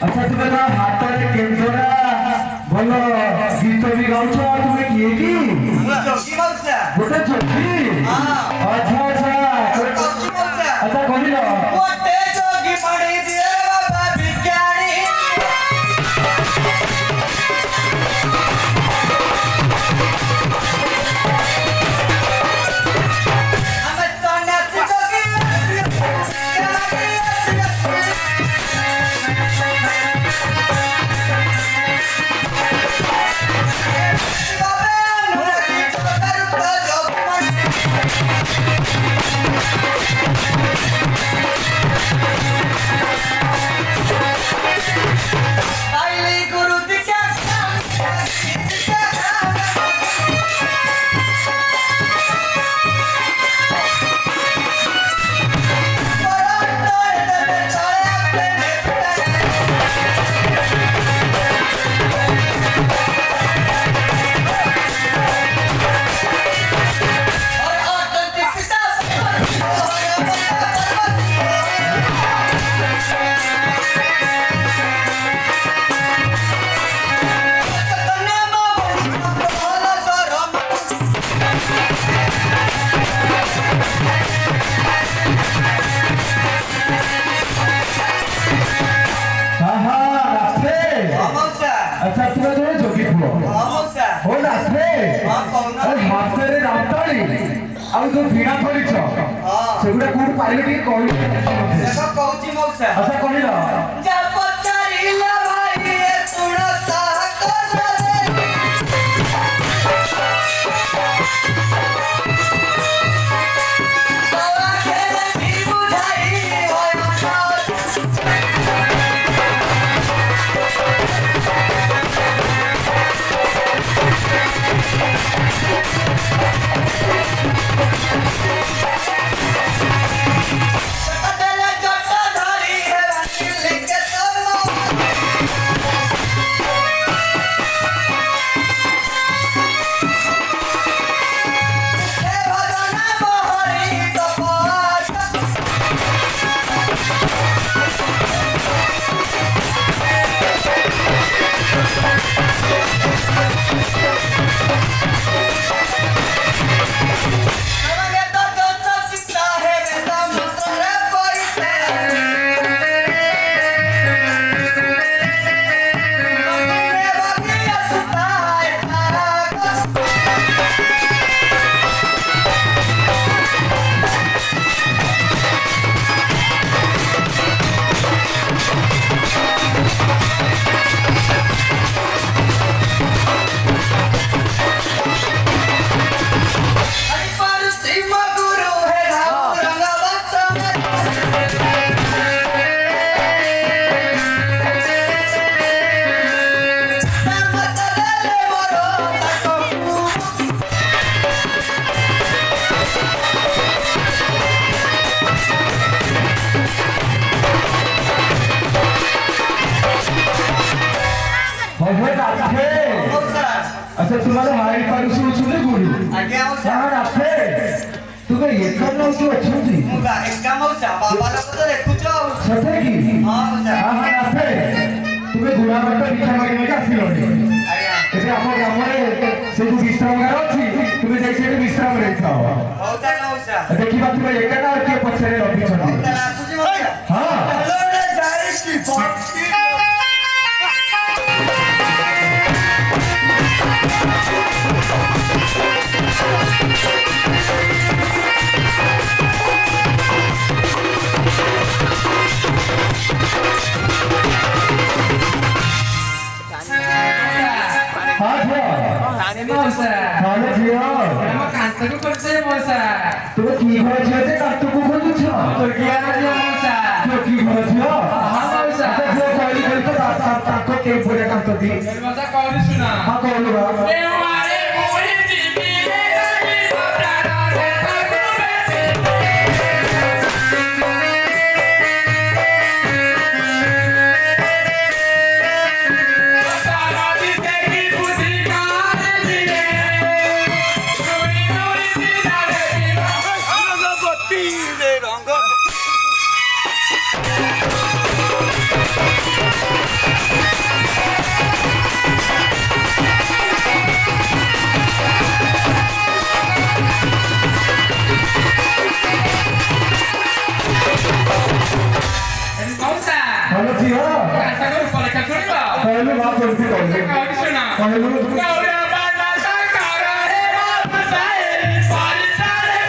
अच्छा तुम्हें ना हाथ में केंद्रा बोलो गीत भी गाओ छो तुम्हें किए की जोगी मौसा बोले जोगी हां अच्छा जोगी मौसा अच्छा कौन लो मोटे जोगी पड़ी दिए बाबा विज्ञानी अच्छा तुम्हें तो जोगी फुलो मौसा हो ना थे हां कौन अरे मास्टर रामताली ଆଉ ଯୋଉ ଭିଣା କରିଛ ସେଗୁଡା କୋଉଠି ପାଇଲେ ଟିକେ କହିଲେ देखो कहूची मौसा ଆଚ୍ଛା କହିଲ जा पचारिला भाई ए सुण साह करे तोरा खेले भी बुझाई होय कटला जटा धारी है रानी लेके हे भगवान मोहरी तो बात मगे तो जो चिता है मेरा मोरे पैसे मगे बाकी सुता है तारा हरि पर सीमा गुरु है राम रंगवत में मत ले मोरो तको হবে রাখে मौसा আচ্ছা তোমার হাই পারুছি অଛନ୍ତି গুরু आगे मौसा হ্যাঁ রাখে তুমি এখানে কি অଛନ୍ତି मुगा एका मौसा बाबा लोग तो देखुचो সত্যি কি हां मौसा হ্যাঁ হ্যাঁ রাখে তুমি গুড়া বাট পিঠা মাগি আসিলনি आया ଏବେ ଆମ ଗ୍ରାମରେ ସେ ଯୋଉ ବିଶ୍ରାମଗାର ଅଛି ତୁମେ ଯାଇ ସେଠି ବିଶ୍ରାମ ନେଇଥାଅ होता मौसा ଦେଖିବା ତୁମେ ଏକା ନା କିଏ ପଛରେ ରଖିଛନ୍ତି होता आसुची मौसा ହଁ हेलो रे जाई की भक्ति ହଁ ଝିଅ मौसा ହଁ ଝିଅ हम कांतକୁ करते मौसा ତୁମେ କି ଘର ଝିଅ ଯେ କାନ୍ତକୁ ଖୋଜୁଛ तुर्किया रे मौसा ଝିଅ କି ଘର ଝିଅ हां मौसा ଆଚ୍ଛା ଝିଅ କହିଲି କହିଲି ତ ତାଙ୍କ କେଉଁ ଭଳିଆ କାନ୍ତତି मौसा कौन सुना ହଁ କହିଲୁ ବା ए मारे मोहि जीवी रे रे प्राण रे ताकू सारा दिसे की बुद्धि कार दिले नूरी नूरी दिला रे रंग बोलते सुना कहलू गौऱ्या बांधाचा कारा हे बापसाहेब पालतारे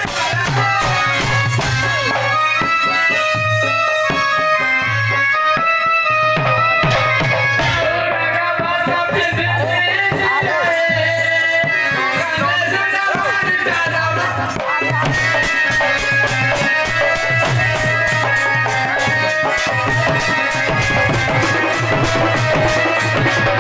गौऱ्या बांधा फिरते जिरे गाण्याचा पालतारा